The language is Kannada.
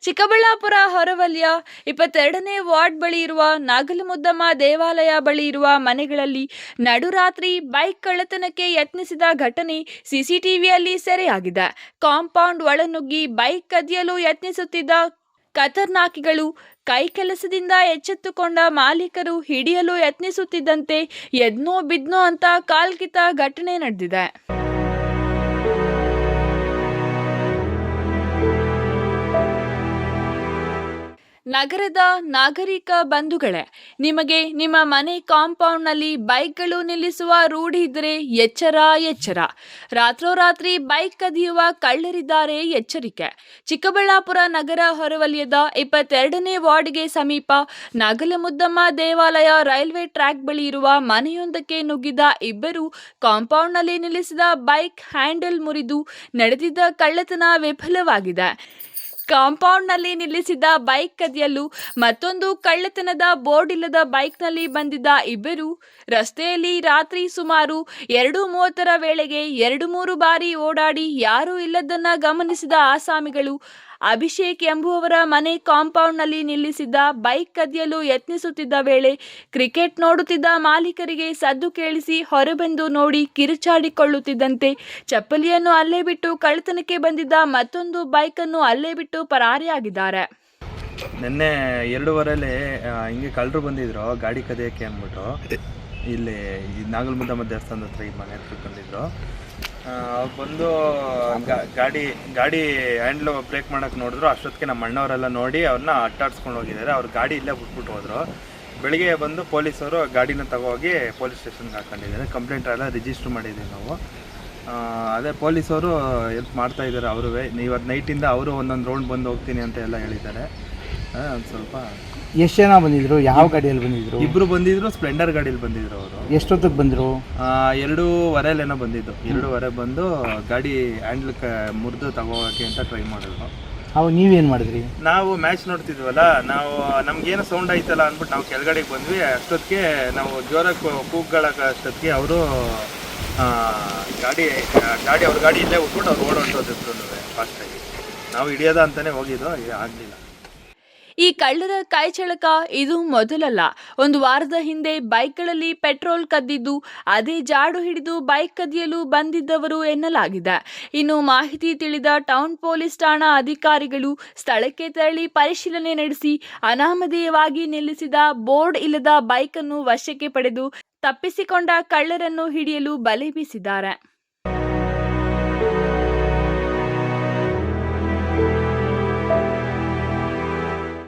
ಚಿಕ್ಕಬಳ್ಳಾಪುರ ಹೊರವಲಯ 22ನೇ ವಾರ್ಡ್ ಬಳಿ ಇರುವ ನಾಗಲಮುದ್ದಮ್ಮ ದೇವಾಲಯ ಬಳಿ ಇರುವ ಮನೆಗಳಲ್ಲಿ ನಡುರಾತ್ರಿ ಬೈಕ್ ಕಳ್ಳತನಕ್ಕೆ ಯತ್ನಿಸಿದ ಘಟನೆ ಸಿಸಿಟಿವಿಯಲ್ಲಿ ಸೆರೆಯಾಗಿದೆ. ಕಾಂಪೌಂಡ್ ಒಳನುಗ್ಗಿ ಬೈಕ್ ಕದಿಯಲು ಯತ್ನಿಸುತ್ತಿದ್ದ ಖತರ್ನಾಕಿಗಳು ಕೈ ಕೆಲಸದಿಂದ ಎಚ್ಚೆತ್ತುಕೊಂಡ ಮಾಲೀಕರು ಹಿಡಿಯಲು ಯತ್ನಿಸುತ್ತಿದ್ದಂತೆ ಎದ್ನೋ ಬಿದ್ನೋ ಅಂತ ಕಾಲ್ಕಿತ್ತ ಘಟನೆ ನಡೆದಿದೆ. ನಗರದ ನಾಗರಿಕ ಬಂಧುಗಳೇ, ನಿಮಗೆ ನಿಮ್ಮ ಮನೆ ಕಾಂಪೌಂಡ್ನಲ್ಲಿ ಬೈಕ್ಗಳು ನಿಲ್ಲಿಸುವ ರೂಢಿ ಇದ್ದರೆ ಎಚ್ಚರ. ರಾತ್ರೋರಾತ್ರಿ ಬೈಕ್ ಕದಿಯುವ ಕಳ್ಳರಿದ್ದಾರೆ, ಎಚ್ಚರಿಕೆ. ಚಿಕ್ಕಬಳ್ಳಾಪುರ ನಗರ ಹೊರವಲಯದ 22ನೇ ವಾರ್ಡ್ಗೆ ಸಮೀಪ ನಾಗಲಮುದ್ದಮ್ಮ ದೇವಾಲಯ ರೈಲ್ವೆ ಟ್ರ್ಯಾಕ್ ಬಳಿ ಇರುವ ಮನೆಯೊಂದಕ್ಕೆ ನುಗ್ಗಿದ ಇಬ್ಬರು ಕಾಂಪೌಂಡ್ನಲ್ಲಿ ನಿಲ್ಲಿಸಿದ ಬೈಕ್ ಹ್ಯಾಂಡಲ್ ಮುರಿದು ನಡೆದಿದ್ದ ಕಳ್ಳತನ ವಿಫಲವಾಗಿದೆ. ಕಾಂಪೌಂಡ್ನಲ್ಲಿ ನಿಲ್ಲಿಸಿದ್ದ ಬೈಕ್ ಕದಿಯಲು ಮತ್ತೊಂದು ಕಳ್ಳತನದ ಬೋರ್ಡ್ ಇಲ್ಲದ ಬೈಕ್ನಲ್ಲಿ ಬಂದಿದ್ದ ಇಬ್ಬರು ರಸ್ತೆಯಲ್ಲಿ ರಾತ್ರಿ ಸುಮಾರು 2:30 ವೇಳೆಗೆ 2-3 ಬಾರಿ ಓಡಾಡಿ ಯಾರೂ ಇಲ್ಲದನ್ನ ಗಮನಿಸಿದ ಆಸಾಮಿಗಳು ಅಭಿಷೇಕ್ ಎಂಬುವವರ ಮನೆ ಕಾಂಪೌಂಡ್ನಲ್ಲಿ ನಿಲ್ಲಿಸಿದ್ದ ಬೈಕ್ ಕದಿಯಲು ಯತ್ನಿಸುತ್ತಿದ್ದ ವೇಳೆ ಕ್ರಿಕೆಟ್ ನೋಡುತ್ತಿದ್ದ ಮಾಲೀಕರಿಗೆ ಸದ್ದು ಕೇಳಿಸಿ ಹೊರಬಂದು ನೋಡಿ ಕಿರುಚಾಡಿಕೊಳ್ಳುತ್ತಿದ್ದಂತೆ ಚಪ್ಪಲಿಯನ್ನು ಅಲ್ಲೇ ಬಿಟ್ಟು ಕಳ್ಳತನಕ್ಕೆ ಬಂದಿದ್ದ ಮತ್ತೊಂದು ಬೈಕನ್ನು ಅಲ್ಲೇ ಬಿಟ್ಟು ಪರಾರಿಯಾಗಿದ್ದಾರೆ. ನಿನ್ನೆ 2:15 ಹಿಂಗೆ ಕಳ್ಳರು ಬಂದಿದ್ರು ಗಾಡಿ ಕದಿಯೋಕ್ಕೆ ಅಂದ್ಬಿಟ್ಟು ಇಲ್ಲಿ ನಾಗಲಮುದ್ದಮ್ಮ ದೇವಸ್ಥಾನದ ಹತ್ರ ಈ ಮನೆ ಹತ್ರ ಬಂದಿದ್ರು. ಅವ್ರು ಬಂದು ಗಾಡಿ ಹ್ಯಾಂಡ್ಲು ಬ್ರೇಕ್ ಮಾಡೋಕ್ಕೆ ನೋಡಿದ್ರು. ಅಷ್ಟೊತ್ತಿಗೆ ನಮ್ಮ ಅಣ್ಣವರೆಲ್ಲ ನೋಡಿ ಅವ್ರನ್ನ ಅಟ್ಟಾಡ್ಸ್ಕೊಂಡು ಹೋಗಿದ್ದಾರೆ. ಅವ್ರ ಗಾಡಿ ಇಲ್ಲೇ ಬಿಟ್ಬಿಟ್ಟು ಹೋದರು. ಬೆಳಿಗ್ಗೆ ಬಂದು ಪೊಲೀಸವರು ಗಾಡಿನ ತಗೋಗಿ ಪೊಲೀಸ್ ಸ್ಟೇಷನ್ಗೆ ಹಾಕೊಂಡಿದ್ದಾರೆ. ಕಂಪ್ಲೇಂಟ್ ಎಲ್ಲ ರಿಜಿಸ್ಟ್ರ್ ಮಾಡಿದ್ದೀವಿ ನಾವು. ಅದೇ ಪೊಲೀಸವರು ಹೆಲ್ಪ್ ಮಾಡ್ತಾಯಿದ್ದಾರೆ. ಅವರು ಇವತ್ತು ನೈಟಿಂದ ಅವರು ಒಂದೊಂದು ರೌಂಡ್ ಬಂದು ಹೋಗ್ತೀನಿ ಅಂತ ಎಲ್ಲ ಹೇಳಿದ್ದಾರೆ. ಒಂದು ಸ್ವಲ್ಪ ಎಷ್ಟು ಜನ ಬಂದಿದ್ರು? ಯಾವ ಗಾಡಿಯಲ್ಲಿ ಬಂದಿದ್ರು? ಇಬ್ಬರು ಬಂದಿದ್ರು, ಸ್ಪ್ಲೆಂಡರ್ ಗಾಡಿಯಲ್ಲಿ ಬಂದಿದ್ರು. ಅವರು ಎಷ್ಟೊತ್ತಿಗೆ ಬಂದರು? 2:15 ಬಂದಿದ್ದು. 2:15 ಬಂದು ಗಾಡಿ ಹ್ಯಾಂಡ್ಲ್ ಮುರಿದು ತಗೋಕೆ ಅಂತ ಟ್ರೈ ಮಾಡಿದ್ರು. ಅವಾಗ ನೀವೇನು ಮಾಡಿದ್ರಿ? ನಾವು ಮ್ಯಾಚ್ ನೋಡ್ತಿದ್ವಲ್ಲ, ನಾವು ನಮ್ಗೇನೋ ಸೌಂಡ್ ಆಯ್ತಲ್ಲ ಅಂದ್ಬಿಟ್ಟು ನಾವು ಕೆಳಗಡೆಗೆ ಬಂದ್ವಿ. ಅಷ್ಟೊತ್ತಿಗೆ ನಾವು ಜೋರಾಗಿ ಕೂಗ್ಗಳಕ್ಕೆ ಅಷ್ಟೊತ್ತಿಗೆ ಅವರು ಗಾಡಿ ಅವ್ರ ಗಾಡಿ ಇಲ್ಲೇ ಹೋಗ್ಬಿಟ್ಟು ಅವ್ರು ಓಡೋಂಟೋದಿದ್ರು ಫಾಸ್ಟಾಗಿ. ನಾವು ಹಿಡಿಯೋದ ಅಂತಲೇ ಹೋಗಿದ್ದು, ಆಗಲಿಲ್ಲ. ಈ ಕಳ್ಳರ ಕೈಚಳಕ ಇದು ಮೊದಲಲ್ಲ. ಒಂದು ವಾರದ ಹಿಂದೆ ಬೈಕ್ಗಳಲ್ಲಿ ಪೆಟ್ರೋಲ್ ಕದ್ದಿದ್ದು ಅದೇ ಜಾಡು ಹಿಡಿದು ಬೈಕ್ ಕದಿಯಲು ಬಂದಿದ್ದವರು ಎನ್ನಲಾಗಿದೆ. ಇನ್ನು ಮಾಹಿತಿ ತಿಳಿದ ಟೌನ್ ಪೊಲೀಸ್ ಠಾಣಾ ಅಧಿಕಾರಿಗಳು ಸ್ಥಳಕ್ಕೆ ತೆರಳಿ ಪರಿಶೀಲನೆ ನಡೆಸಿ ಅನಾಮಧೇಯವಾಗಿ ನಿಲ್ಲಿಸಿದ ಬೋರ್ಡ್ ಇಲ್ಲದ ಬೈಕನ್ನು ವಶಕ್ಕೆ ಪಡೆದು ತಪ್ಪಿಸಿಕೊಂಡ ಕಳ್ಳರನ್ನು ಹಿಡಿಯಲು ಬಲೆ ಬೀಸಿದ್ದಾರೆ.